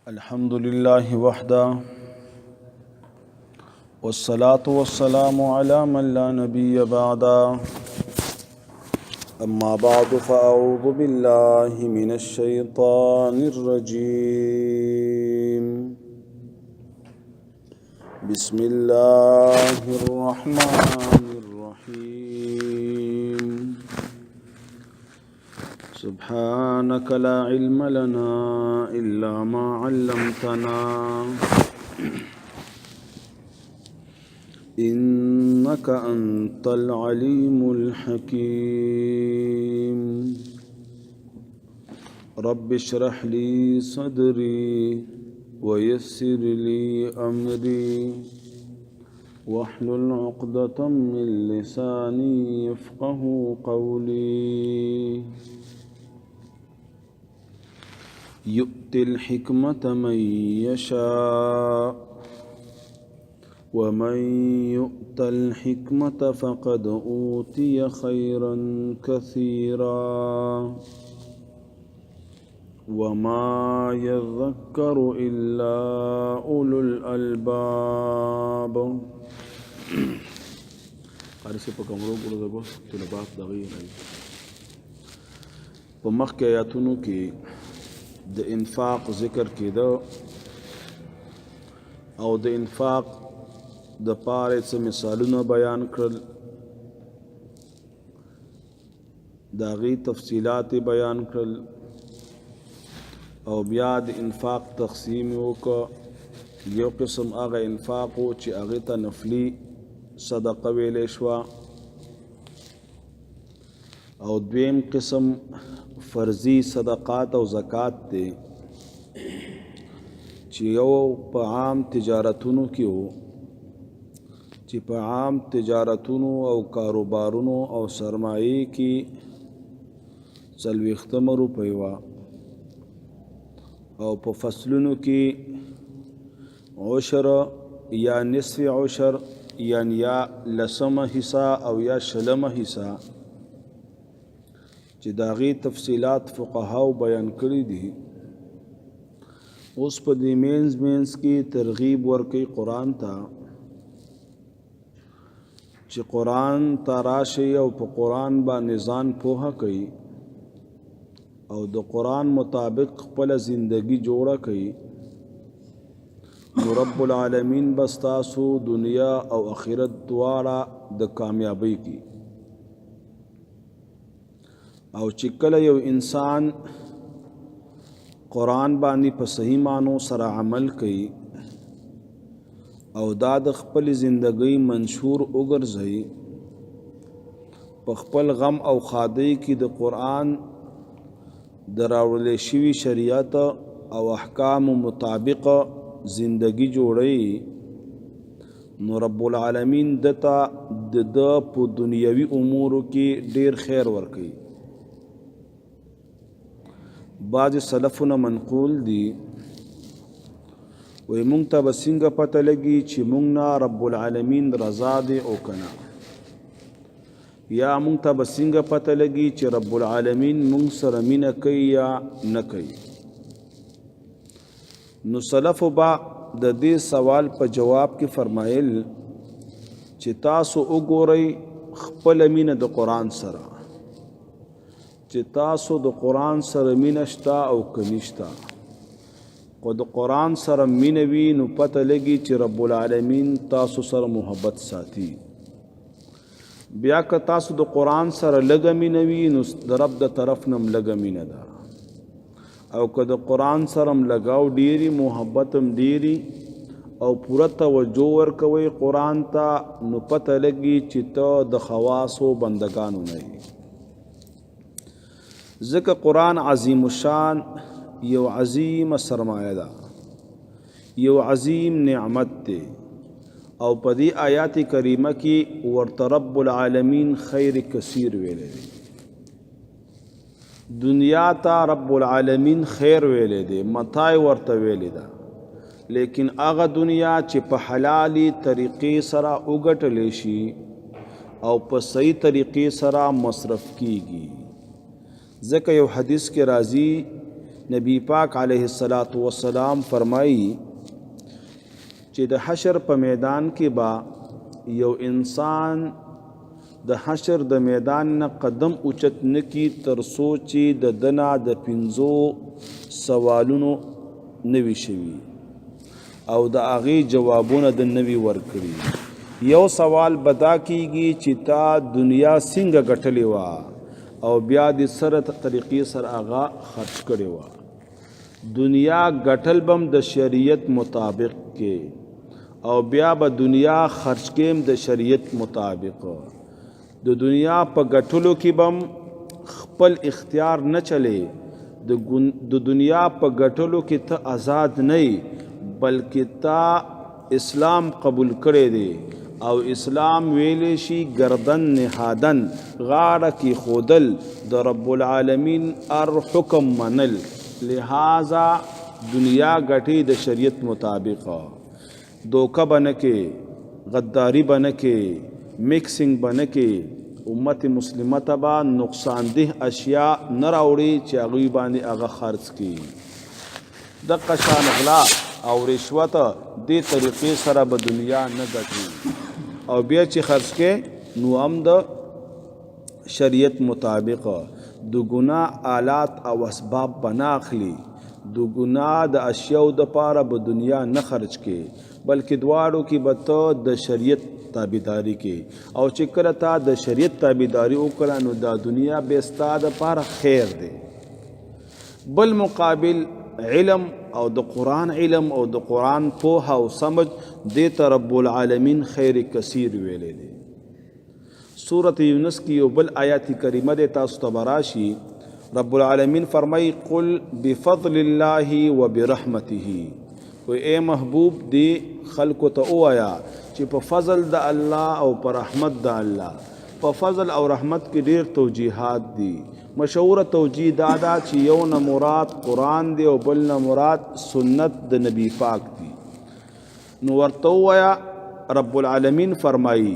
الحمد لله وحده والصلاة والسلام على من لا نبي بعده أما بعد فأعوذ بالله من الشيطان الرجيم بسم الله الرحمن الرحيم سبحانك لا علم لنا إلا ما علمتنا إنك أنت العليم الحكيم رب اشرح لي صدري ويسر لي أمري واحلل عقدة من لساني يفقه قولي يؤتي الحكمة من يشاء ومن يؤت الحكمة فقد أوتي خيرا كثيرا وما يذكر إلا أولو الألباب قارسي په کومرو ګورو دغه طلبات دغه نه په مخکې آیاتونو کې د انفاق ذکر کېده او د انفاق د پاره څه مثالونه بیان کړل د هغې تفصیلات بیان کړل او بیا د انفاق تقسیم وکړه یو قسم هغه انفاق و چې هغې ته نفلي صدقه ویلی شوه او دویم قسم فرضی صدقات او زکات دی چې یو په عام تجارتونو کې وو چې په عام تجارتونو او کاروبارونو او سرمایې کې 40 روپۍ وه او په فصلونو کې عشر یا نصف عشر یعنی یا لسمه حصہ او یا شلمه حصہ چې د هغې تفصیلات فقهاو بیان کړي دي اوس په دې مینځ کې ترغیب ورکوي قرآن ته چې قرآن ته راشي او په قرآن باندې ځان پوهه کوي او د قرآن مطابق خپله زندگی جوړه کوي نو رب العالمین بس تاسو دنیا او آخرت دواړه د کامیابی کی او چې کله یو انسان قرآن باندې په صحیح معنو سره عمل کوي او دا د خپل زندگی منشور وګرځي په خپل غم او خادۍ کې د قرآن د راوړل شوي شریعت او احکام مطابق زندگی جوړي نو رب العالمین دته د په دنیوي امورو کې ډیر خیر ورکوي بعض سلفونه منقول دي وی مونږ ته به څنګه پته لګي چې مونږ نه رب العالمین رضا دی او کنه یا مونږ ته به څنګه پته لګي چې رب العالمین مونږ سره مینه کوي یا نه کوي نو سلفو با د دې سوال په جواب کې فرمایل چې تاسو وګورئ خپل مینه د قرآن سره چې تاسو د قرآن سره مینه شته او که نشته خو د قرآن سره مینه وي نو پته لګي چې رب العالمین تاسو سره محبت ساتي بیا که تاسو د قرآن سره لږه مینه وي نو د رب د طرف نه هم لږه مینه ده او که د قرآن سره هم لګاو ډیري محبت هم ډیري او پوره توجه ورکوئ قرآن ته نو پته لګي چې ته د خواصو بندگانو نه یې ځکه قرآن عظیم الشان یو عظیم سرمایه ده یو عظیم نعمت دی او په دې آیات کریمه کې ورته رب العالمین خیر کثیر ویلی دی دنیا ته رب العالمین خیر ویلی دی متاع ورته ویلی ده لیکن هغه دنیا چې په حلالي طریقې سره وګټلی شي او په صحیح طریقې سره مصرف کیږي ځکه یو حدیث کې راځي نبی پاک علیه السلام فرمایي چې د حشر په میدان کې با یو انسان د حشر د میدان نه قدم اوچت نکی تر څو چې د دنا د 5 سوالونو نوي شوي او د هغې جوابونه د نوي ورکړي. یو سوال بدا کیږي چې تا دنیا څنګه ګټلې وه او بیا د سره طریقې سره هغه خرچ کړې وه. دنیا ګټل بم د شریعت مطابق کې او بیا به دنیا خرچ کېم د شریعت مطابق. د دنیا په ګټلو کې بم خپل اختیار نه چلې. د دنیا په ګټلو کې ته آزاد نه بلکې تا اسلام قبول کړی دی او اسلام ویلی شي گردن نهادن غاړه کې خودل د رب العالمین ار حکم منل. لہذا دنیا گټي د شریعت مطابق. دوکه بنکې غداری بنکې میکسنگ بنکې امت مسلمه ته به نقصان ده اشیاء نه راوړي چې هغوی باندې هغه خرڅ کړي. د قشان غلا او رشوت دې طریقې سره به دنیا نه ګټي او بیا چې خرڅ کې نو هم د شریعت مطابق. د ګناه آلات او اسباب بنا اخلي. د ګناه د اشیاء د پاره به دنیا نه خرچ کې بلکې دواړو کې به ته د شریعت تابعداري کې او چې کله تا د شریعت تابعداري وکړه نو دا دنیا به ستا د پاره خیر دی. بل مقابل علم او د قرآن علم او د قرآن پوهه او سمجھ دیتا رب العالمین خیر کثیر ویلے دی. سورة یونس کی یو بل آیات کریمه دی تاسو ته براشي. رب العالمین فرمائی قل بفضل اللہ و برحمته. اے محبوب دی خلق ته اوایا چې په فضل د الله او په رحمت د الله. په فضل او رحمت کې ډیر توجیهات دي. مشهور توجیه دادا چې یو نه مراد قرآن دی او بل نه مراد سنت د نبی پاک دی. نو ورته ویا رب العالمین فرمایي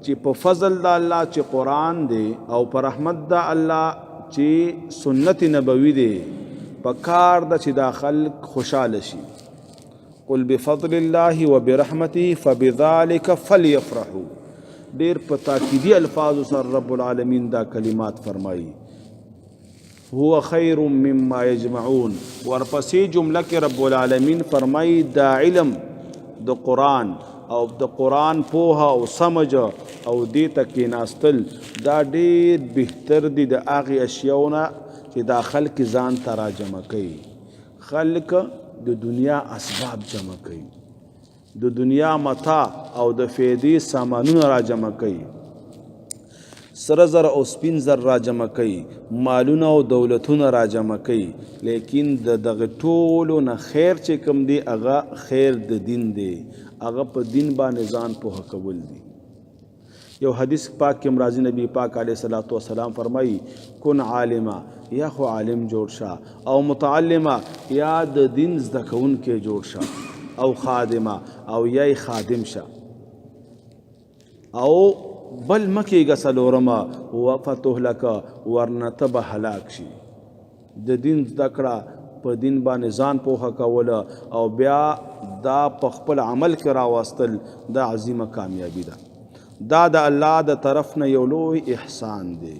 چې په فضل د الله چې قرآن دی او په رحمت د الله چې سنت نبوي دی په کار د چې دا خلق خوشاله شي. قل بفضل الله وبرحمته فبذلك فليفرحوا. ډیر په تاکیدی الفاظ سره رب العالمین دا کلمات فرمایي. هو خیر مما یجمعون. ورپسې جمله کې رب العالمین فرمایي دا علم د قرآن او د قرآن پوهه او سمجھ او دې ته کېناستل دا ډېر بهتر دي د هغې اشیاونه چې دا خلک ځان ته را جمع کوي. خلک د دنیا اسباب جمع کوي، د دنیا متاع او د فیدې سامانونه را جمع کوي، سره زر او سپین زر را جمع کوي، مالونه او دولتونه را جمع کوي. لیکن دغه ټولو نه خیر چې کوم دی هغه خیر د دین دی، هغه په دین باندې ځان پوهه کول دی. یو حدیث پاک کې راځي نبی پاک علیه الصلاۃ والسلام فرمایي کن عالما یا خو عالم جوړ شه او متعلما یا د دین زده کوونکی جوړ شه او خادمه او یا خادم شه او بل مکیږه څلورمه وفتهلک ورنه ته به هلاک شي. د دین زده کړه په دین باندې ځان پوهه کوله او بیا دا په خپل عمل کې راوستل دا عظیمه کامیابی ده. دا د الله د طرف نه یو لوی احسان دی.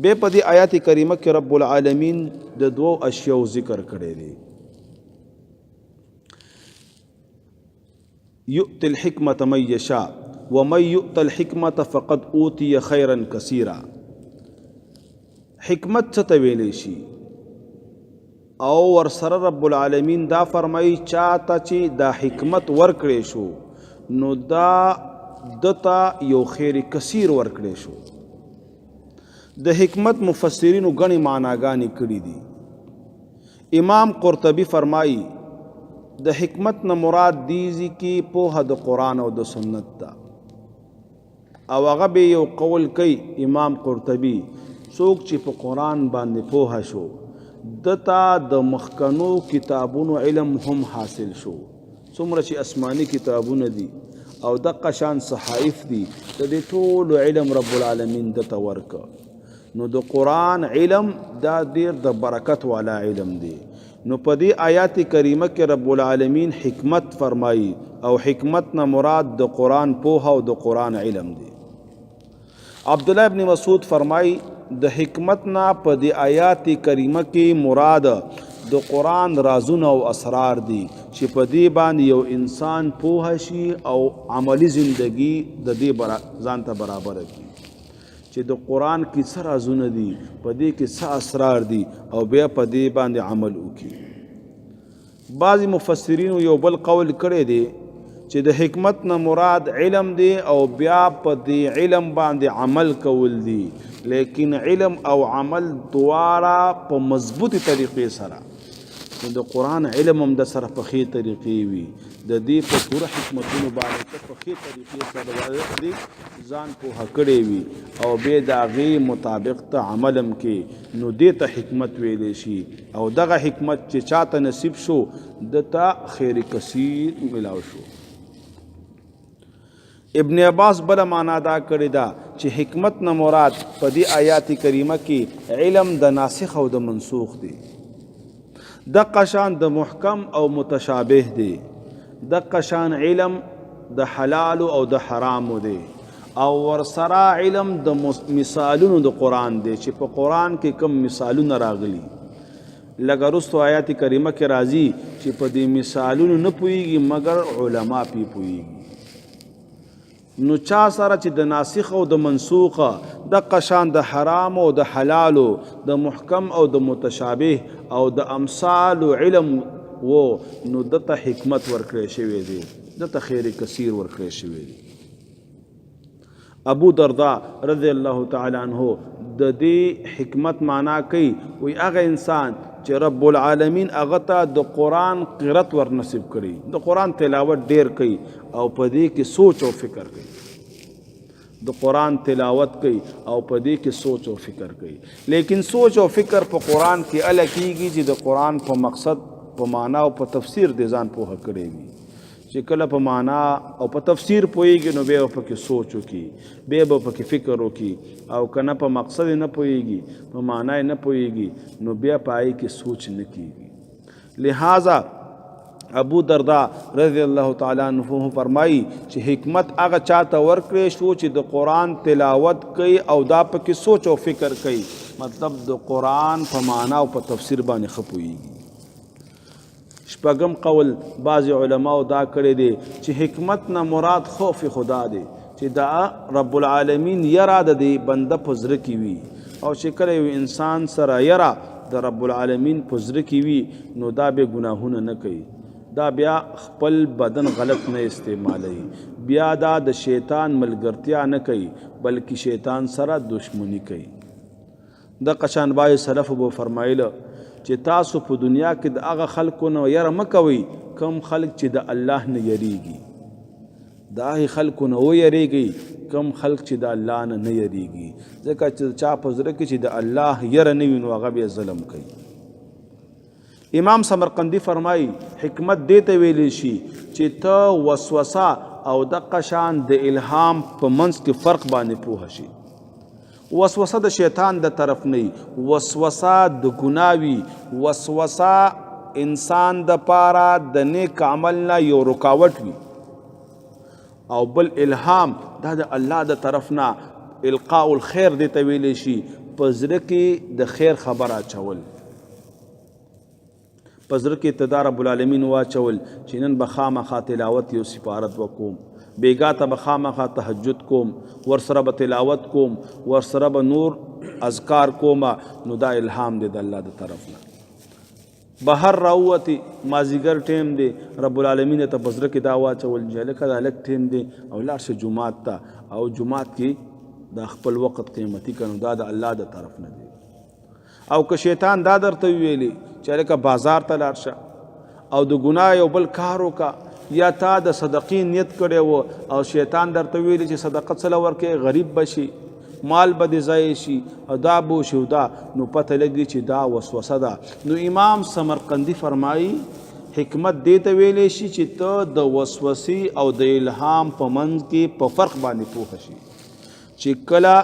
بے په دې آیات کریمه کې رب العالمین د دوو اشیاء ذکر کړی دی. یؤتی الحکمة من یشاء ومن یؤت الحکمة فقد اوتی خیرا کثیرا. حکمت څه ته ویلی شي او ورسره رب العالمین دا فرمایي چاته چې دا حکمت ورکړی شو نو دا دتا یو خیر کثیر ورکړی شو. د حکمت مفسرینو غنی معناګانې کړي دي. امام قرطبی فرمایي د حکمت نه مراد دیزی کی پوهه د قرآن او د سنت ده او هغه به یو قول کوي امام قرطبی څوک چې په قرآن باندې پوهه شو دتا د مخکنو کتابونو علم هم حاصل شو. څومره چې آسماني کتابونه دي او دقه شان صحائف دي د دې ټول علم رب العالمین دته ورکه. نو د قرآن علم دا ډیر د برکت والا علم دی. نو په دې آیات کریمه کې رب العالمین حکمت فرمایي او حکمت نه مراد د قرآن پوهه او د قرآن علم دی. عبدالله ابن مسعود فرمایي د حکمت نه په دې آیات کریمه کې مراد د قرآن رازونه او اسرار دي چې په دې باندې یو انسان پوه شي او عملی زندگی د دې ځان ته برابر کړي چې د قرآن کې څه رازونه دي، په دې کې څه اسرار دي او بیا په دې باندې عمل وکړي. بعضی مفسرینو یو بل قول کړی دی چې د حکمت نه مراد علم دی او بیا په دې علم باندې عمل کول دي، لیکن علم او عمل دواړه په مضبوطی طریقې سره. د قرآن علم هم د سره په ښې طریقې وي، د دې په پوره حکمتونو باندې ته په ښې طریقې سره دې ځان پوهه کړی وي او بیا د هغې مطابق ته عمل هم کې، نو دې ته حکمت ویلی شي. او دغه حکمت چې چاته نصیب شو د ته خیر کثیر ملاو شو. ابن عباس بل معنا دا کړی دا چې حکمت نه مراد په دې آیات کریمه کې علم د ناسخ او د منسوخ دی. د قشان د محکم او متشابه دی، د قشان علم د حلال او د حرام دی، او ورسره علم د مثالونو د قرآن دی چې په قرآن کې کم مثالونه راغلي. لکه رستو آیات کریمه کې راځي چې په دې مثالونو نه پوهیږي مگر علما پی پوهیږي. نو چا سره چې د ناسخ او د منسوخه د قشان د حرام او د حلالو د محکم او د متشابه او د امثال علم و، نو دته حکمت ورکړی شوی دی، دته خیر کثیر ورکړی شوی دی. ابو درداء رضی الله تعالی عنہ د دې حکمت معنا کوي، وی هغه انسان چې رب العالمین هغه ته د قرآن قرت ور نصیب کړي، د قرآن تلاوت ډیر کوي او په دې کې سوچ او فکر کوي، د قرآن تلاوت کوي او په دې کې سوچ او فکر کوي. لیکن سوچ او فکر په قرآن کې اله کیږي چې د قرآن په مقصد، په معنا او په تفسیر د ځان پوهه کړی وي. چې کله په معنا او په تفسیر پوهیږي نو بیا په کې سوچ وکړي، بیا به په کې فکر وکړي، او که نه په مقصد نه پوهیږي، په معنا نه پوهیږي، نو بیا په هغې کې سوچ نه کیږي. لہذا ابو درداء رضی الله تعالی عنہ فرمایي چې حکمت هغه چاته ورکړی شو چې د قرآن تلاوت کوي او دا په کې سوچ او فکر کوي، مطلب د قرآن په معنا او په تفسیر باندې ښه پوهیږي. شپږم قول بعض علماء دا کړی دی چې حکمت نه مراد خوف خدا دی، چې دا رب العالمین یرا د دې بنده په زړه کې وي، او چې کله یو انسان سره یرا د رب العالمین په زړه کې وي نو دا به ګناهونه نه کوي، دا بیا خپل بدن غلط نه استعمالوي، بیا دا د شیطان ملګرتیا نه کوي بلکې شیطان سره دشمنی کوي. د قشان بای سلف بو فرمایله چې تاسو په دنیا کې د هغه خلکو نه یره مه کوئ کم خلک چې د الله نه یریږي، د هغې خلکو نه ویریږئ کم خلک چې د الله نه نه یریږي، ځکه چې چا په زړه کې چې د الله یره نه وي نو هغه بیا ظلم کوي. امام سمرقندی فرمایي حکمت دې ته ویلی شي چې ته وسوسه او د قشان د الهام په منځ کې فرق باندې پوه شي. وسوسه د شیطان د طرف نه، وسوسه د ګناوي، وسوسه انسان د پاره د نیک عمل نه یو رکاوټ وي، او بل الهام دا د الله د طرف نه القاء الخير دی ته ویلی شي، په زړه کې د خیر خبر اچول، په زړه کې ته دا رب العالمین واچول چې نن به خامخا تلاوت یو سپارت وکوم، بیگا ته به خامخا تهجد کوم، ورسره به تلاوت کوم، ورسره به نور اذکار کوم، نو دا الهام دی د الله د طرف نه. بهر راووتې مازدیګر ټیم دی، رب العالمین ته په زړه کې دا واچول چې هلکه دا هلک ټیم دی او لاړ شه جومات ته، او جومات کې دا خپل وخت قیمتي کړه، نو دا د الله د طرف نه دی. او که شیطان دا درته ویلی چې هلکه بازار ته لاړ شه او د ګناه یو بل کار وکړه، یا تا د صدقې نیت کړی و او شیطان درته ویلی چې صدقه څله ورکې غریب بشي، مال به دې ضایع شي او دا به وشي او دا، نو پته لګي چې دا وسوسه ده. نو امام سمرقندی فرمایي حکمت دې ته ویلی شي چې ته د وسوسې او د الهام په منځ کې په فرق باندې پوه شي، چې کله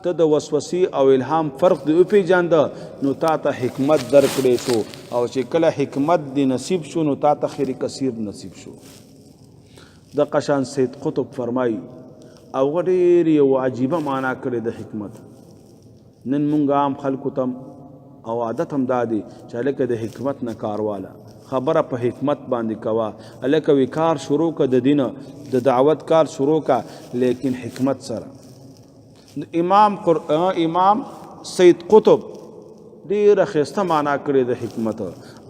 ته د وسوسې او الهام فرق دې وپېژانده نو تا ته حکمت درکړی شو او چې کله حکمت دې نصیب شو نو تا ته خیر کثیر نصیب شو. د قشان سید قطب فرمایي او ډېر یو عجیبه معنا کړې د حکمت. نن مونږ عام خلکو تم او عادت هم دا دی چې هلکه د حکمت نه کار واله خبره په حکمت باندې کوه، هلکه وی کار شروع که د دینه د دعوت کار شروع که لیکن حکمت سره. امام سید قطب ډېره ښایسته معنا کړې د حکمت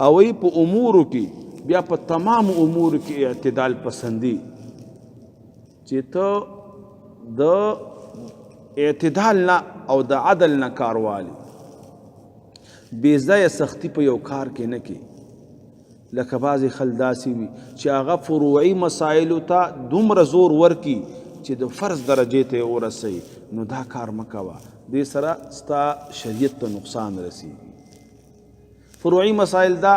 او وی په امورو کې بیا په تمام امورو کې اعتدال پسندي چې ته د اعتدال نه او د عدل نه کار والی بې ځایه سختی په یو کار کې نه کې. لکه بعضې خلک داسې وي چې هغه فروعي مسایلو ته دومره زور ورکي چې د فرض درجې ته یې ورسوي نو دا کار مه کوه، دې سره ستا شریعت ته نقصان رسیږي. فروعي مسایل دا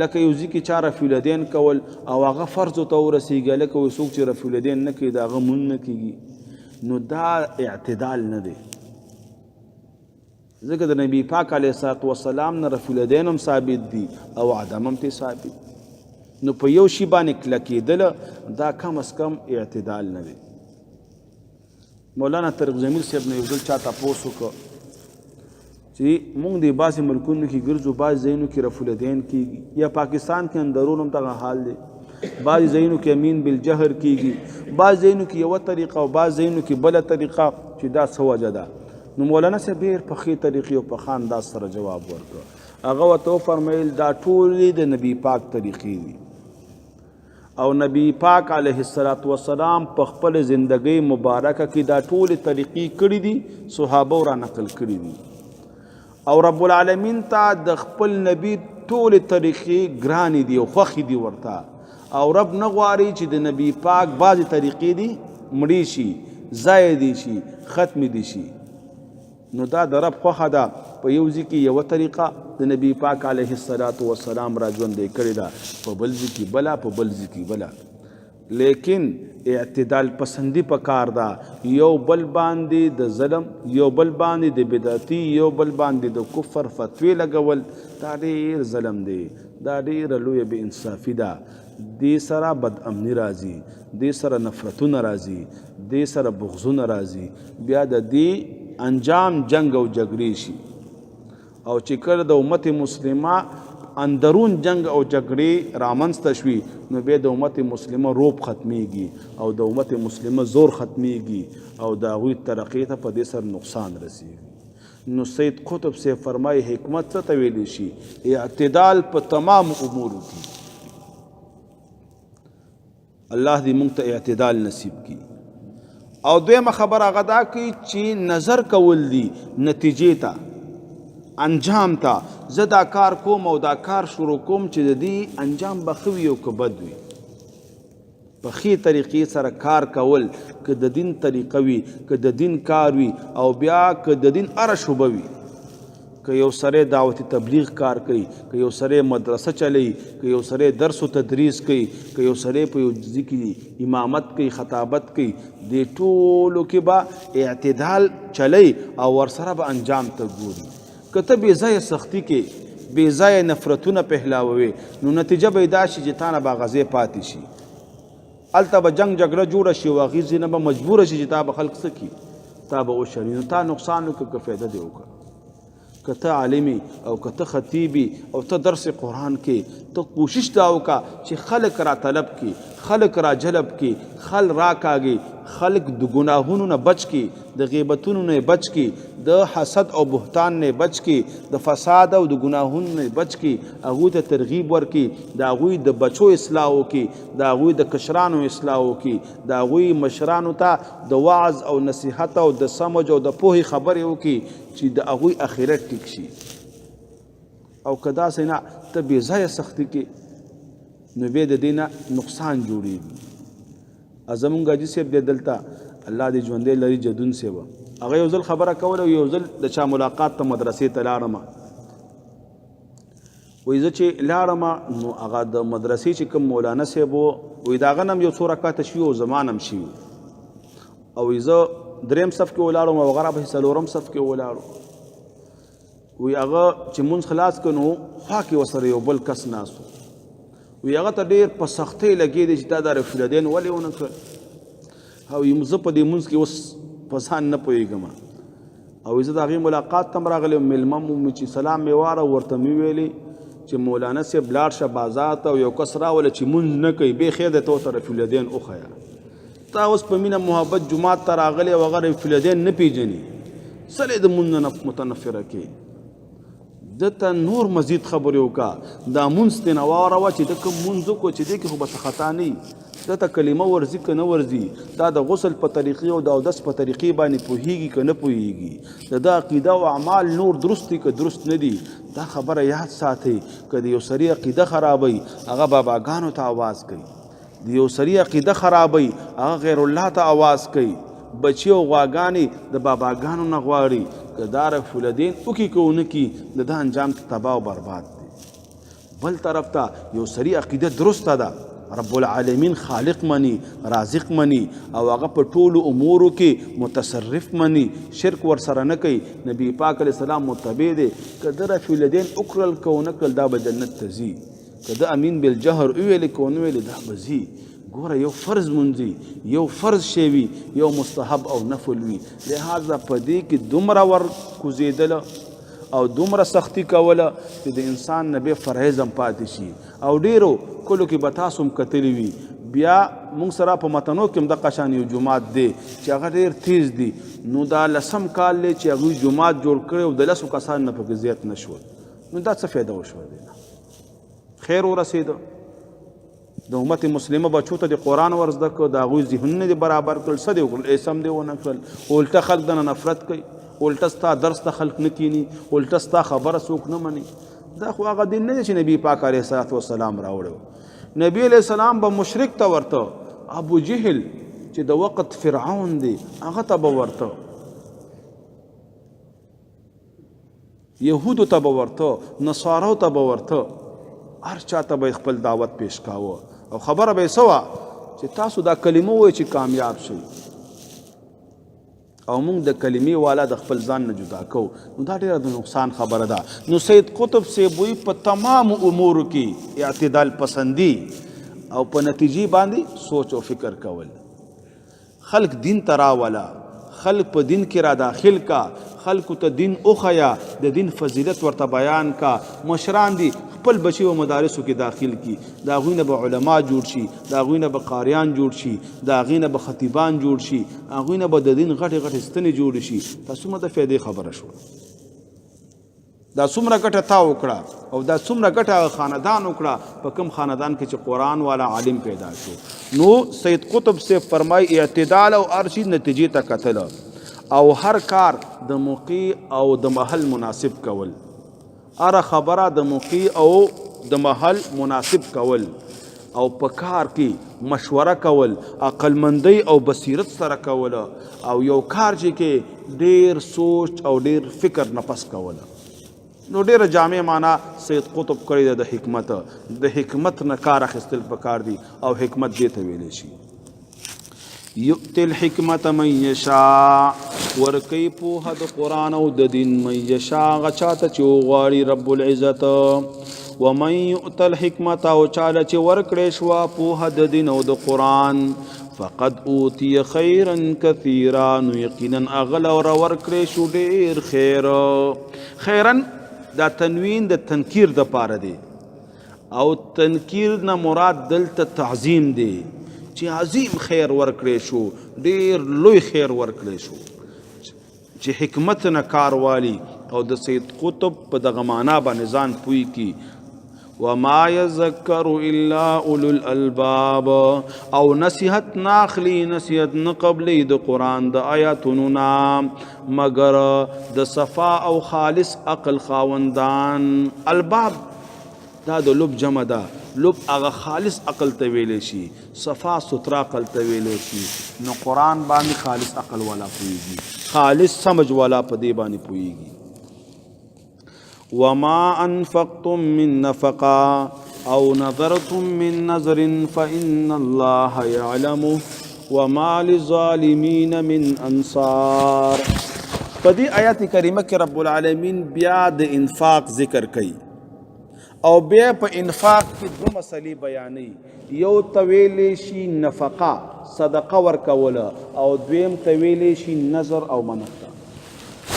لکه یو ځای کې چا رفع الیدین کول او هغه فرضو ته ورسیږي، لکه وایي څوک چې رفع الیدین نه کوي د هغه مونځ نه کېږي، نو دا اعتدال نه دی. ځکه د نبي پاک علیه الصلاة والسلام نه رفع الیدین هم ثابت دي او عدم هم ته ثابت، نو په یو شي باندې کلکېدله دا کم از کم اعتدال نه دی. مولانا طارق جمیل صاحب نه یو ځل چا تپوس وکړه چې مونږ د بعضې ملکونو کې ګرځو، بعضې ځایونو کې رفع الیدین کېږي، یا پاکستان کې اندرون هم دغه حال دی، بعضې ځایونو کې امین بالجهر کېږي، بعضې ځایونو کې یوه طریقه او بعضې ځایونو کې بله طریقه چې دا څه وجه ده. نو مولانا صاحب ډېر په ښې طریقې او په ښه انداز سره جواب ورکړ. هغه ورته وفرمیل دا ټولې د نبي پاک طریقې دي او نبی پاک علیه السلام په خپل زندګۍ مبارکه کې دا ټولې طریقې کړي دي، صحابه را نقل کړي دي او رب العالمین ته د خپل نبی ټولې طریقې ګرانې دي او خوښې دي ورته، او رب نه غواړي چې د نبی پاک بعضې طریقې دي مړې شي، ضایع دي شي، ختمې دي شي. نو دا د رب خوښه ده په یو ځای کې یوه طریقه د نبی پاک علیه السلام را ژوندی کړې ده، په بل ځای کې بله، په بل ځای کې بله. لیکن اعتدال پسندی پکار ده، یو بل باندې د ظلم، یو بل باندې د بدعتي، یو بل باندې د کفر فتوی لګول دا ډېر ظلم دی، دا ډېره لویه بې انصافي ده. دې سره بد امني راځي، دې سره نفرتونه راځي، دې سره بغضونه راځي، بیا د دې انجام جنگ او جګړې شي. او چې کله د امت مسلمه اندرون جنگ او جګړې رامنځته شوي نو بیا د امت مسلمه روب ختمیږي او د امت مسلمه زور ختمیږي او د هغوی ترقۍ ته په دې سره نقصان رسیږي. نو سید قطب سے فرمایي حکمت څه ته ویلی شي؟ اعتدال په تمام امورو کې. الله دې موږ ته اعتدال نصیب کړي. او دویمه خبر هغه دا کوي چې نظر کول دي نتیجې ته، انجام ته. زه دا کار کوم او دا کار شروع کوم چې د دې انجام به ښه وي او که بد وي. په ښې طریقې سره کار کول، که د دین طریقه وي، که د دین کار وي، او بیا که د دین هره شعبه وي، که یو سړی دعوت تبلیغ کار کوي، که یو سړی مدرسه چلی، که یو سړی درس و تدریس کوي، که یو سړی په یو ځای کې امامت کوي، خطابت کوي، دې ټولو کې به اعتدال چلی او ورسره به انجام ته ګوري. که ته بې ځایه سختي کې، بې ځایه نفرتونه پهلاووې، نو نتیجه به یې دا شي چې تا نه به غزې پاتې شي، هلته به جنګ جګړه جوړه شي او هغې ځای نه به مجبوره شي چې تا به خلک څه کړي، تا به وشړي. نو تا نقصان وکړه که فایده دې وکړه. که ته عالمي او که ته خطیبي او ته درس قرآن کې، ته کوشش دا وکړه چې خلک را طلب کړي، خلک را جلب کړي، خل را کاږي، خلک د ګناهونو نه بچ کړي، د غیبتونو نه بچ کړي، د حسد او بهتان نه بچ کړي، د فساد او د ګناهونو نه بچ کړي، هغوی ته ترغیب ورکړي، د هغوی د بچو اصلاح وکړي، د هغوی د کشرانو اصلاح وکړي، د هغوی مشرانو ته د وعظ او نصیحت او د سمج او د پوهې خبرې وکړي چې د هغوی اخرت ټیک شي. او که داسې نه ته بې ځایه سختي کې، نو بیا د دې نه نقصان جوړېږي. زمونږ حاجي صاحب دی دلته، الله دې ژوندی لري، جدون صاحب، هغه یو ځل خبره کوله او یو ځل د چا ملاقات ته مدرسې ته لاړم. وایي زه چې لاړم نو هغه د مدرسې چې کوم مولانا صاحب و، وایي د هغه نه هم یو څو رکعته شوي او زما نه هم شوي، او وایي زه دریم صف کې ولاړو او هغه راپسې څلورم صف کې ولاړو وی هغه چې مونځ خلاص کړ نو خوا کې ورسره یو بل کس ناست وی هغه ته ډېر په سختۍ لګېدی چې دا د رفیع الدین ولې ونه کړ او زه په دې مونځ کې اوس په ځان نه پوهېږم او زه د هغې ملاقات ته م راغلی مېلمه مو چې سلام مې واره ورته مې ویلې چې مولانا صاحب لاړ شه بازار ته او یو کس راوله چې مونځ نه کوي بېخیر دی ته ورته رفیع الدین وښیه تا اوس په مینه محبت جومات ته راغلی او هغه رفیع الدین نه پېژني څه د مونځ نه متنفره کې ده ته نور مزید خبرې وکړه دا مونځ ترېنه واوروه چې ده کوم مونځ وکړو چې دې کې خو به څه خطا نه وي ده ته کلمه ورځي که نه ورځي دا د غسل په طریقې او د اودس په طریقې باندې پوهېږي که نه پوهېږي د ده عقیده او اعمال نور درست دي که درست نه دي دا خبره یاد ساتئ که د یو سړي عقیده خرابوي هغه باباګانو ته آواز کوي د یو سړي عقیده خرابوي هغه غیر الله ته آواز کوي بچی او غواګانې د باباګانو نه غواړي که دا رفیع الدین وکړي که ونه کړي د ده انجام تباه او برباد دی بل طرف ته یو سړي عقیده درسته ده رب العالمین خالق منی رازق منی او هغه په ټولو امورو کې متصرف منی شرک ورسره نه کوي نبی پاک علیه السلام متبع دی که د رفیع الدین وکړل که ونه کړل دا به جنت ته ځي که د امین بالجهر وویلې که ونه ویلې دا به ځي ګوره یو فرض منځي یو فرض شی وي یو مستحب او نفل وي لہذا په دې کې دومره ور کوزېدله او دومره سختی کوله چې د انسان نه بیا فرهیز هم پاتې شي او ډیرو کلو کې به تاسو هم کتلی وي بیا موږ سره په متنو کې هم دغه شان یو جومات دی چې هغه ډېر تیز دی نو دا لسم کال دی چې هغوی جومات جوړ کړی او د لسو کسان نه پکې زیات نه شول نو دا څه فایده وشوه دی خیر ورسېده د امت مسلمه بچو ته د قرآن ورزده کړه د هغوی ذهنونه دې برابر کړل څه دې وکړل ایسم دې ونه کړل الټه خلک دنه نفرت کوي الټه ستا درس ته خلق نه کینی الټه ستا خبره څوک نه مني دا خو هغه دین نه دی چې نبی پاک علیه الصلاۃ والسلام راوړی نبی علیه السلام به مشرک ته ورته ابو جهل چې د وخت فرعون دی هغه ته به ورته یهودو ته به ورته نصارو ته به ورته هر چا ته به خپل دعوت پیش کاوه او خبره به یې څه وه چې تاسو دا کلمه ووایئ چې کامیاب شئ او موږ د کلمې والا د خپل ځان نه جدا کوو نو دا ډېره د نقصان خبره ده نو سید قطب صاحب وایي په تمامو امورو کې اعتدال پسندي او په نتیجې باندې سوچ او فکر کول خلق دین ته راوله خلق په دین کې را داخل کا خلقو ته دین وښیه د دین فضیلت ورته بیان کا مشران دي خپل بچي و مدارسو کې داخل کی د هغوی نه به علما جوړ شي د هغوی نه به قاریان جوړ شي د هغوی نه به خطیبان جوړ شي هغوی نه به د دین غټې غټې ستنې جوړې شي دا څومره د فایدې خبره شوه دا څومره ګټه تا وکړه او دا څومره ګټه خاندان وکړه په کوم خاندان کې چې قرآن والا عالم پیدا شو نو سید قطب سے فرمای اعتدال او هر شي نتیجې ته کتله او هر کار د موقع او د محل مناسب کول اره خبره د موقع او د محل مناسب کول او په کار کې مشوره کول عقلمندۍ او بصیرت سره کول او یو کار چې کې ډیر سوچ او ډیر فکر نه پس کول نو ډیره جامع معنا سید قطب کړی د حکمت د حکمت نه کار اخیستل پکار دی او حکمت دې ته ویلی شي یؤتی الحکمت من یشاء ورکی پوهه د قرآن او د دین من یشاء هغه چاته چې وغواړي رب العزت ومن یؤت الحکمت او چاله چې ورکړی شوه پوهه د دین او د قرآن فقد اوتی خیرا کثیرا نو یقینا هغه له ورکړی شو ډېر خیر خیرا دا تنوین د تنکیر د پاره دی او تنکیر نه مراد دلته تعظیم دی چې عظیم خیر ورکړی شو ډېر لوی خیر ورکړی شو چې حکمت نه کار والی او د سید قطب په دغه معنا باندې ځان پوي کی وما يذكر الا اولو الالباب او نصیحت ناخلی نصیحت نه قبلی د قرآن د آیاتونو نام مگر د صفا او خالص عقل خاوندان الباب دا د لب جمع ده لب هغه خالص عقل ته ویلی شي صفا سترا عقل ته ویلی شي نو قرآن باندې خالص عقل والا پوهیږي خالص سمجھ والا په دې باندې پوهیږي وما انفقتم من نفقا او نظرتم من نظر فإن الله يعلمه وما للظالمین من انصار. په دې آیات کریمه کې رب العالمین بیا د انفاق ذکر کوي او بیا په انفاق کې دو مسلې بیانوي. یو تویلی شي نفقه صدقه ورکوله او دویم تویلی شي نظر او منقه.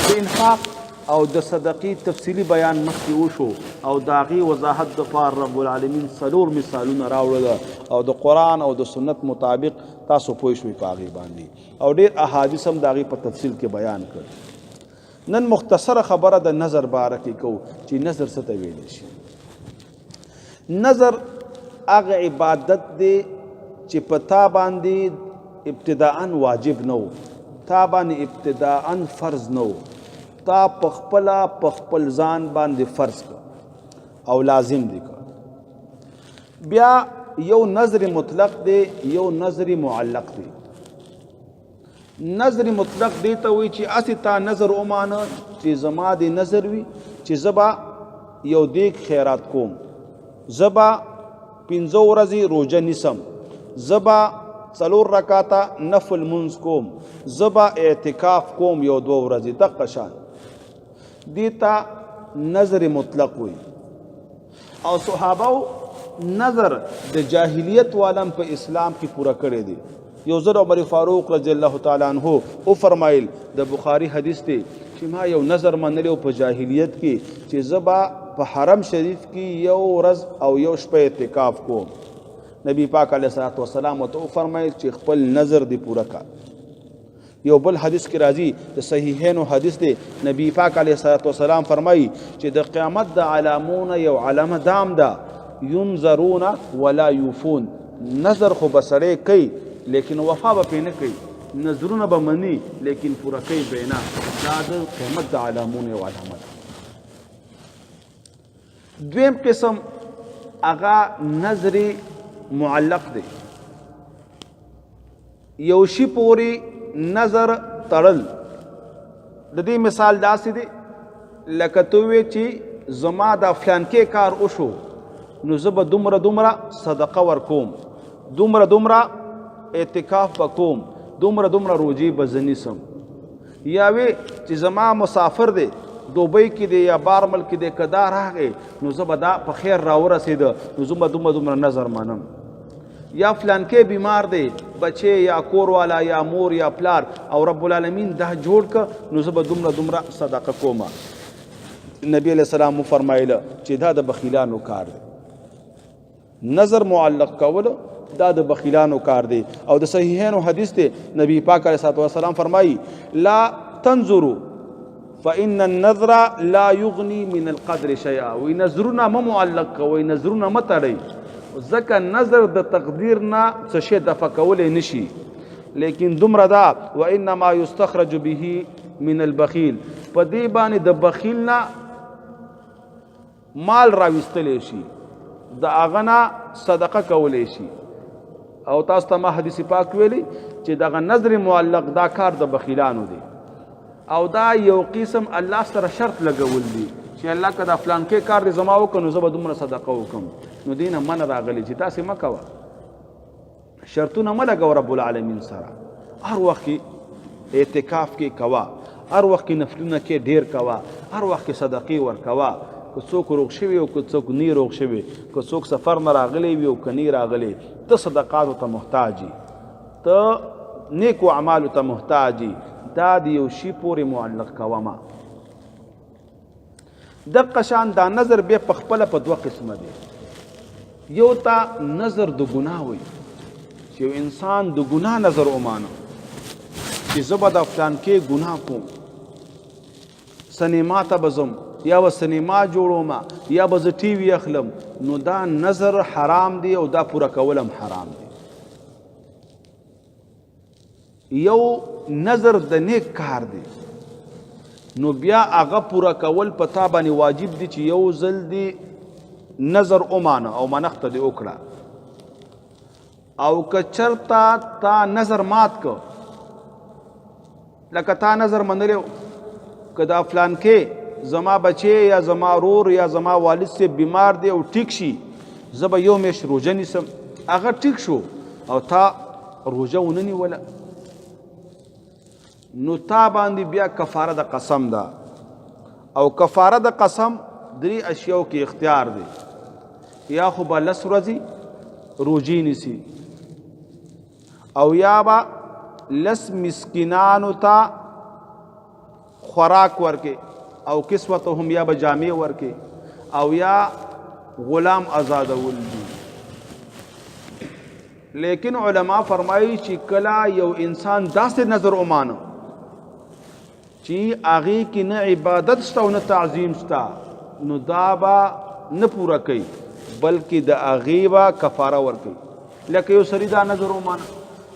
د انفاق او د صدقې تفصیلی بیان مخکې وشو او د هغې وضاحت دپاره رب العالمین څلور مثالونه راوړله او د قرآن او د سنت مطابق تاسو پوه شوئ په هغې باندې او ډېر احادیث هم د هغې په تفصیل کې بیان کړ. نن مختصره خبره د نظر باره کې کوو چې نظر څه ته ویلی شي. نظر هغه عبادت دی چې په تا باندې ابتداءً واجب نه و، تا باندې ابتداءً فرض نه و، تا پخپلا پخپل ځان باندې فرض کړ او لازم دی کړ. بیا یو نظر مطلق دی، یو نظر معلق دی. نظر مطلق دی ته وایي چې هسې تا نظر ومانه چې زما د نظر وي چې زه به یو دیګ خیرات کوم، زه به 15 ورځې روژه نیسم، زه به 4 رکعاته نفل منځ کوم، زه به اعتکاف کوم یو 2 ورځې. دقه شان دیتا نظر مطلق وي. او صحابه نظر د جاهلیت والم په اسلام کې پورا کړی دی. یو ځل عمر فاروق رضی الله تعالی عنہ او فرمایل، د بخاری حدیث دی چې ما یو نظر منلی په جاهلیت کې چې زه به په حرم شریف کې یو ورځ او یو شپه اعتکاف کوم. نبی پاک علیه الصلاۃ والسلام ته فرمایل چې خپل نظر دی پورا کا. یو بل حدیث کې راځي د صحیحینو حدیث دی، نبی پاک علیه الصلاۃ والسلام فرمایي چې د قیامت د علامونه یو علامه دام ده ينظرون ولا يوفون. نظر خو بسړی کوي لیکن وفا به پې نه کوي، نظرونه به مني لیکن پوره کوي به نه. دا د قیامت د علامونه یو علامه ده. دویم قسم هغه نظر معلق دی. یو شی پوری نظر تړل. د دې مثال داسې دی لکه ته وې چې زما دا فلانکې کار وشو نو زه به دومره صدقه ورکوم، دومره اعتکاف به کوم، دومره روجې به زه نیسم. یا وې چې زما مسافر دی دوبۍ کې دی یا بار ملک دی که دا راغی نو زه به دا په خیر راورسېده نو زه به دومره نظر منم. یا فلانکې بیمار دی بچے یا کور والا یا مور یا پلار او رب العالمین دا جوړ که نو زه به دومره صدقه کومه. نبی علیہ السلام فرمایله چې دا د بخیلانو کار دی. نظر معلق کول دا د بخیلانو کار دی. او د صحیحینو حدیث دی نبی پاک علیہ الصلوۃ والسلام فرمایي لا تنظروا فإن النظر لا يغني من القدر شيئا. وی نظرونه مه معلق کوئ، نظرونه مه تړئ، ځکه نظر د تقدیر نه څه شی دفع کولی نشي. لیکن دومره دا وانما یستخرج به من البخیل، په دې باندې د بخیل نه مال راویستلی شي، د هغه نه صدقه کولی شي. او تاسو ته ما حدیث پاک ویلی چې دغه نظر معلق دا کار د بخیلانو دی. او دا یو قسم الله سره شرط لګول دی چې الله که دا فلانکې کار دی زما وکړه نو زه به دومره صدقه وکړم. نو دې نه من راغلی چې تاسې مه کوه، شرطونه مه لګوه رب العالمین سره. هر وخت کې اعتکاف کې کوه، هر وخت کې نفلونه کې ډیر کوه، هر وخت کې صدقې ورکوه. که څوک روغ شوي او که څوک نی روغ شوي، که څوک سفر نه راغلی وي او که نی راغلی، ته صدقاتو ته محتاج یي، ته نیکو اعمالو ته محتاج یي. دا د یو شي پورې معلق کوه ما. دقه شان دا نظر بیا په خپله په 2 قسمه دی. یو ته نظر د ګناه وي چې یو انسان د ګناه نظر ومانه چې زه به د فلانکې ګناه کوم، سینما ته به ځم یا به سینما جوړوم یا به زه ټي وي اخلم، نو دا نظر حرام دی او دا پوره کول هم حرام دی. یو نظر د نیک کار دی نو بیا هغه پوره کول په تا باندې واجب دی چې یو ځل دی نظر ومانه او منښت دې وکړه. او که چرته تا نظر مات که، لکه تا نظر منلی که دا فلانکې زما بچی یا زما رور یا زما والد سے بیمار دی او ټیک شي زه به 1 میاشت روژه نیسم، هغه ټیک شو او تا روژه ونه نیوله نو تا باندې بیا کفاره د قسم ده او کفاره د قسم درې اشیاو کې اختیار دی یا خو به لس ورځې روژې نیسي او یا به لس مسکینانو ته خوراک ورکې او کسوتهم یا به جامې ورکې او یا غلام آزادول دي لیکن علماء فرمایي چې کله یو انسان داسې نظر ومانه چې هغې کې نه عبادت شته او نه تعظیم شته نو دا به نه پوره کوي بلکې د هغې به کفاره ورکوي لکه یو سړي دا نظر ومانه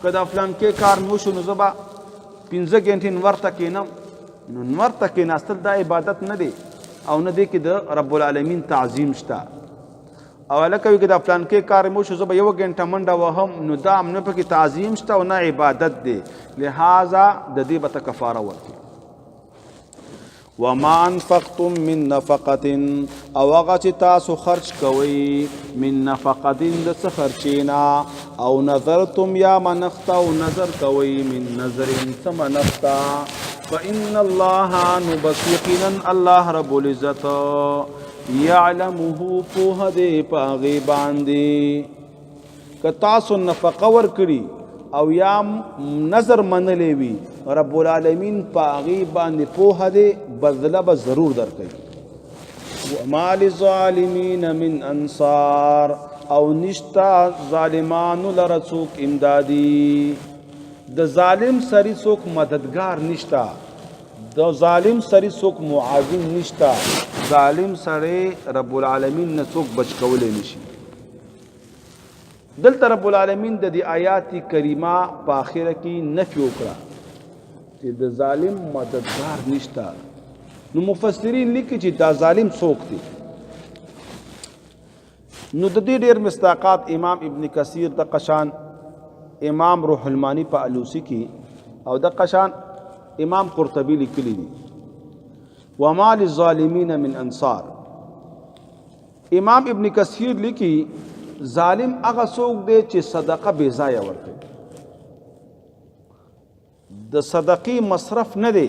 که دا فلان کې کار مې وشو نو زه به 15 ګنټې نور ته کښېنم نو نور ته کښېناستل دا عبادت نه دی او نه دی کې د رب العالمین تعظیم شته او هلکه وي که دا فلان کې کار مې وشو زه به 1 ګنټه منډه وهم نو دا هم نه پکې تعظیم شته او نه عبادت دی لہذا د دې به ته کفاره ورکړي وما انفقتم من نفقة او هغه چې تاسو خرج کوئ من نفقة د څه خرچینا او نظرتم یا منښت او نظر کوئ من نظر څه منښت فإن الله نو بس یقینا الله رب العزت یعلمه پوهه دی په هغې باندې که تاسو نفقه ورکړي او یا نظر منلی وي رب العالمین په هغې باندې پوهه دی بدله به ضرور درکوي وما للظالمین من انصار او نشته ظالمانو لره څوک امدادي د ظالم سړي څوک مددگار نشته د ظالم سړي څوک معاون نشته ظالم سړی رب العالمین نه څوک بچ کولی نشي دلته رب العالمین د دې آیات کریمه په آخره کې نفي وکړه چې د ظالم مددگار نشته نو مفسرین لیکي چې دا ظالم څوک دی نو د دې ډېر مصداقات امام ابن کثیر د قشان امام روح المانی په علوسی کې او د قشان امام قرطبی لیکلی دي وما للظالمین من انصار امام ابن کثیر لیکي ظالم هغه څوک دی چې صدقه بې ځایه ورکوي د صدقې مصرف نه دی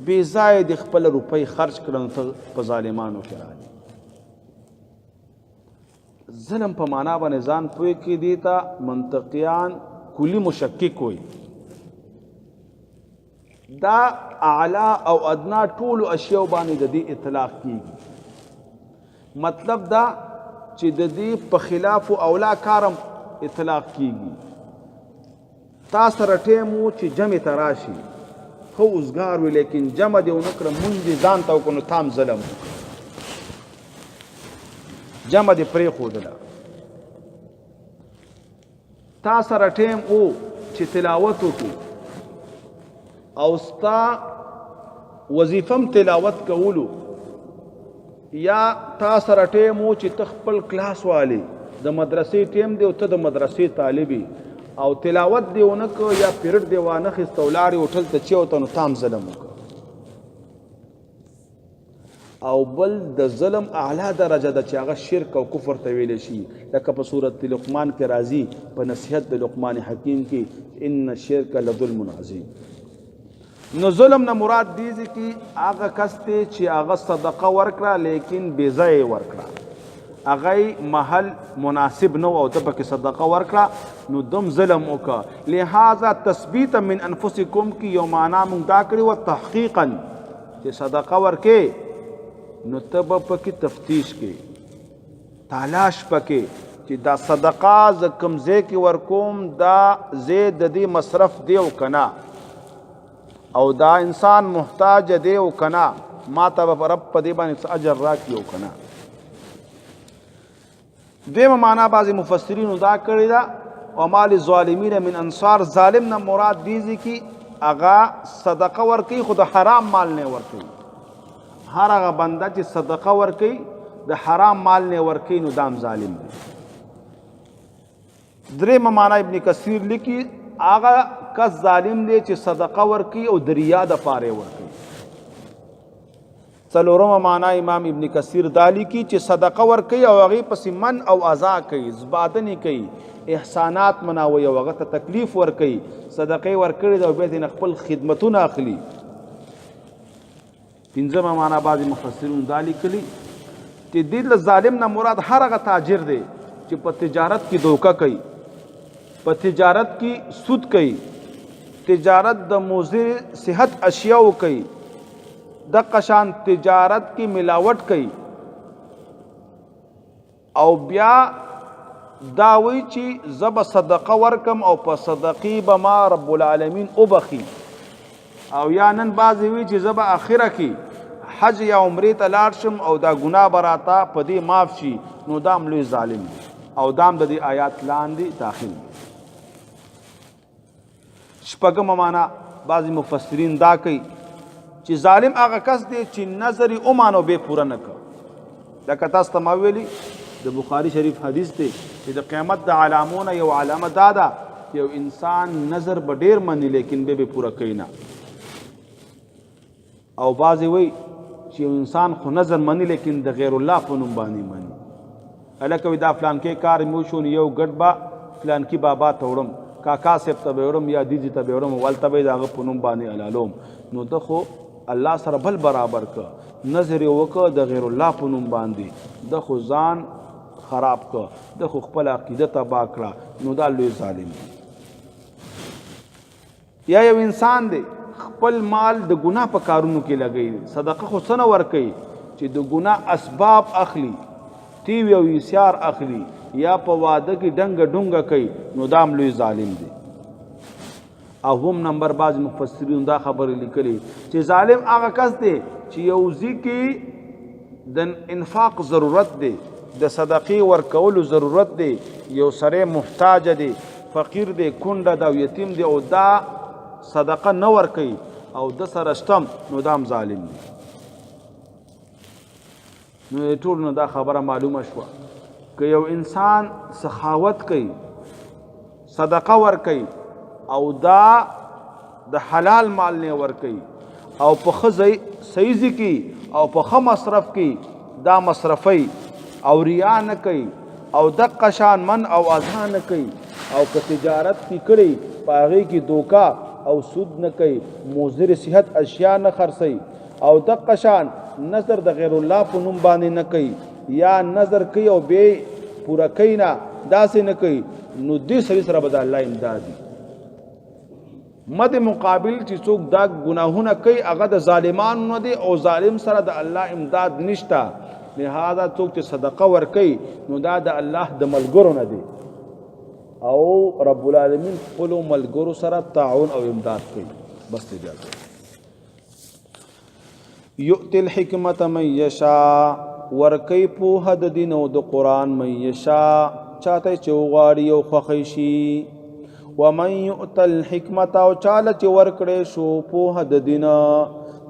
بې ځایه د خپل روپۍ خرج کړل په ظالمانو کې راځي ظلم په معنا باندې ځان پوه کې دی ته منطقیان کلی مشکک وي دا اعلی او ادنا ټولو اشیاء باندې د دې اطلاق کیږي مطلب دا چې د دې په خلاف اولا کارم اطلاق کیږي تا سره ټیم و چې جمع ته راشي خو اوزګار وي لیکن جمع دې ونه کړه مونږ دې ځان ته وکړو نو تام ظلم جمع دې پرېښودله تا سره ټیم و چې تلاوت وکړو او ستا وظیفم تلاوت کولو یا تا سره ټیم و چې ته خپل کلاس والی د مدرسې ټیم دی او ته د مدرسې طالبي او تلاوت دی ونه که یا پیرډ دی وانه خیسته ولاړې هوټل ته چېوته نو تام ظلم وکړه او بل د ظلم اعلی درجه ده چې هغه شرک او کفر ته ویلی شي لکه په صورت لقمان کې راځي په نصیحت د لقمان حکیم کې ان الشرک لظلم عظیم نو ظلم نه مراد دیږي کې هغه کس دی چې هغه صدقه ورکړه لیکن بې ځایه ورکړه هغه محل مناسب نه او ته پکې صدقه ورکړه نو دم ظلم وکړه لہذا تثبیتا من انفسکم کې یو معنا مونږ دا کړې وه تحقیقا چې صدقه ورکې نو ته به پکې تفتیش کې تلاش پکې چې دا صدقه زه کوم ځای کې ورکوم دا ځای د دې مصرف دی او که نه او دا انسان محتاج دی او که نه ما ته به رب په دې باندې څه اجر راکړي او که نه دویمه معنا بعضې مفسرینو دا کړې ده وما للظالمین من انصار ظالم نه مراد دیږي کې هغه صدقه ورکوي خو د حرام مال نه ورکوي هر هغه بنده چې صدقه ورکوي د حرام مال نه ورکوي نو دام ظالم دی درېیمه معنا ابن کثیر لیکي هغه کس ظالم دی چې صدقه ورکوي او د ریا دپاره یې ورکوي څلورمه معنا امام ابن کثیر دالی کی چې صدقه ورکوي او هغې پسې من او اذا کوي، زبادنې کوي، احسانات مناوي او هغه ته تکلیف ورکوي. صدقې ورکړې ده او بیا ترې خپل خدمتونه اخلي. پنځمه معنا بعضې مفسرون دا لیکلي چې دې له ظالم نه مراد هر هغه تاجر دی چې په تجارت کې دوکه کوي، په تجارت کې سود کوي، تجارت د مضر صحت اشیاء کوي، د قشان تجارت کی ملاوٹ کئی او بیا داوی چی زب صدقه ورکم او په صدقی بما رب العالمین او بخی او یا نن بازی وی چی زب آخره کی حج یا عمره تلار شم او دا گناه براتا پدی معاف شي، نو دام لوی ظالم دی او دام د دې آیات لاندې داخل دی. شپږم معنا بعضی مفسرین دا کوي چې ظالم هغه کس دی چې نظر یې ومانو بې پوره نه کړ. لکه تاسو ته ما ویلي د بخاري شریف حدیث دی چې د قیامت د علامونه یو علامه دا ده چې یو انسان نظر به ډېر مني لیکن بې پوره کوي نه. او بعضې وایي چې یو انسان خو نظر مني لیکن د غیر الله په نوم باندې مني. هلکه وایي دا فلانکې کار مې وشو نو یو ګډ به فلانکي بابا ته وړم، کاکا صاحب ته به وړم یا دیدي ته به وړم، ولته به یې د هغه په نوم باندې حلالوم. نو ده خو الله سره بل برابر که، نظر یې وکړه د غیر الله په نوم باندې، ده خو ځان خراب که، ده خو خپل عقیده تباه کړه، نو دا لوی ظالم دی. یا یو انسان دی خپل مال د ګناه په کارونو کې لګوي، صدقه خو څه نه ورکوي چې د ګناه اسباب اخلي، تیوی او ایسیار اخلي یا په واده کې ډنګه ډونګه کوي، نو دا هم لوی ظالم دی. اوم نمبر بعض مفسرین دا خبرې لیکلي چې ظالم هغه کس دی چې یو ځای کې د انفاق ضرورت دی، د صدقې ورکولو ضرورت دی، یو سړی محتاج دی، فقیر دی، کونډه ده او یتیم دی او دا صدقه نه ورکوي او د سره شتم، نو دا هم ظالم دی. نو ټول نو دا خبره معلومه شوه که یو انسان سخاوت کوي، صدقه ورکوي او دا د حلال مال نه ورکوي او په ښه صحیح کی او په ښه مصرف کی دا مصرفی او ریا نه کوي او دقه شان من او اذا نه کوي او که تجارت کی کړي په هغې کې دوکا او سود نه کوي، مضر صحت اشیاء نه خرڅوي او دقه شان نظر د غیر الله په نوم باندې نه کوي یا نظر کوي او بې پوره کوي نه، داسې نه کوي، نو دې سړي سره به د الله امداد وي. مد مقابل چې څوک دا گناهونه کوي هغه د ظالمانو نه دی او ظالم سره د الله امداد نشته، لہذا څوک چې صدقه ورکوي نو دا د الله د ملګرو نه دی او رب العالمین خپلو ملګرو سره تعاون او امداد کوي. بس دی بیا یؤتی الحکمت من یشاء، ورکی پوهه د دین او د قرآن من یشاء چاته چې وغواړي او خوښی شي، ومن یؤت الحکمت او چاله چې ورکړی شو پوهه د دین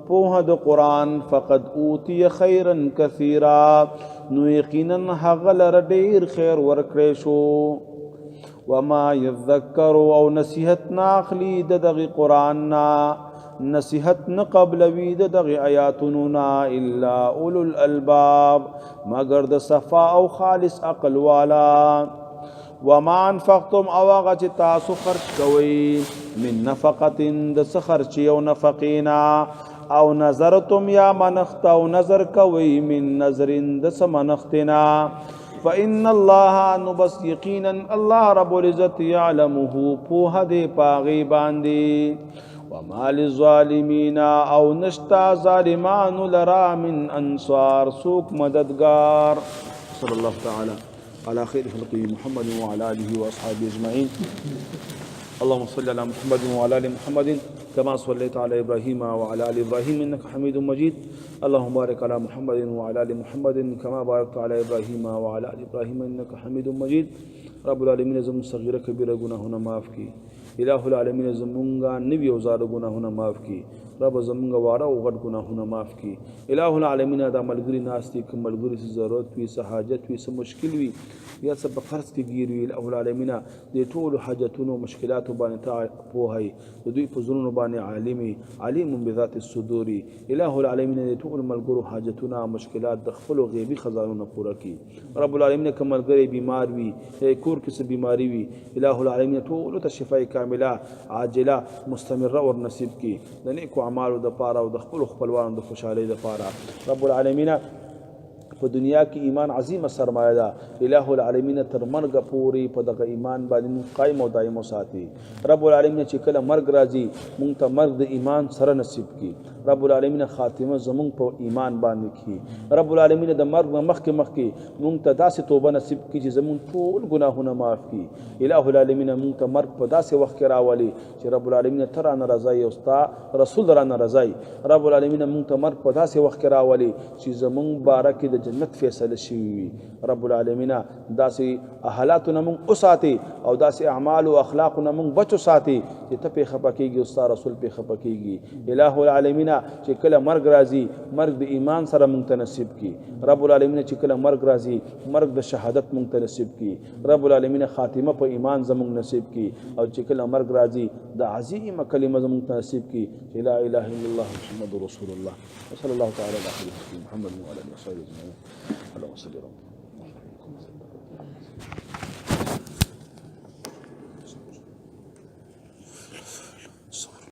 پوهه د قرآن فقد اوتی خیرا کثیرا، نو یقینا هغه لره ډېر خیر ورکړی شو. وما یذکر او نصیحت ناخلی د دغه قرآن نا، نصیحت نه قبلوي د دغه آیاتونو نا الا اولو الالباب مگر د صفا او خالص عقل والا. وما انفقتم او هغه چې تاسو خرج کوئ من نفقة د څه خرچي او نفقینا، او نظرتم یا منخت او نظر کوئ من نظرین د څه منختنا، فإن الله نبس یقینا الله رب العزت یعلمه پوهه دی پاغي باندې. وما للظالمین او نشتا ظالمان لرا من انصار سوک مددگار. صلی اللہ تعالی على خير خلقه محمد وعلى آله وأصحابه أجمعين. اللهم صل على محمد وعلى آل محمد كما صليت على إبراهيم وعلى آل إبراهيم إنك حميد مجيد. اللهم بارك على محمد وعلى آل محمد كما باركت على إبراهيم وعلى آل إبراهيم إنك حميد مجيد. رب العالمين زمون صغيرة كبيرة گناهنا معاف کی. الہ العالمین زمونږه نوي او زاړه ګناهونه معاف کړي رب زمونږه واړه او غټ ګناهونه معاف کړي الہ العالمین دا ملګري ناست دي که ملګري څه ضرورت وي څه حاجت وي څه مشکل وي یا څه په قرض کې ګیر وي الہ العالمین د ټولو حاجتونو او مشکلاتو باندې تا پوهی د دوی په زړونو باندې عالمي علیم بذات الصدور الہ العالمین د ټولو ملګرو حاجتونه مشکلات د خپلو غیبي خزانونو پوره کړي رب العالمین که ملګری بیمار وي کور کې څه بیماری وي الہ العالمین ټولو ته شفای کامله عاجله مستمره ور نصیب کړي د نیکو اعمالو دپاره او د خپلو خپلوانو د خوشحالۍ دپاره رب العالمین په دنیا کې ایمان عظیمه سرمایه ده الہ العالمین تر مرګه پورې په دغه ایمان باندې قایم او دایم وساتي رب العالمین چې کله مرګ راځي مونږ ته مرګ د ایمان سره نصیب کړي رب العالمین خاتمه زمونږ په ایمان باندې کړي رب العالمین د مرګ نه مخکې مونږ ته داسې توبه نصیب کړي چې زمونږ ټول ګناهونه معاف کړي الہ العالمین مونږ ته مرګ په داسې وخت کې راولي چې رب العالمین ته رانه رضایي او ستا رسول رانه رضایي رب العالمین مونږ ته مرګ په داسې وخت کې راولي چې زمونږ باره کې د جنت فیصله شوي وي رب العالمین داسې حالاتونه مونږ وساتي او داسې اعمال او اخلاقونه مونږ بچ وساتي چې ته پې خفه کېږي او ستا رسول پې خفه کېږي الہ العالمین چې کله مرګ راځي مرګ د ایمان سره مونږ ته نصیب کړي رب العالمین چې کله مرګ راځي مرګ د شهادت مونږ ته نصیب کړي رب العالمین خاتمه په ایمان زمونږ نصیب کړي او چې کله مرګ راځي د عظیمه کلمه زمونږ ته نصیب کړي چې لا اله الا الله محمد رسول الله وصلی الله تعالی علی محمد وعلى اله وصحبه اجمعین اللهم صل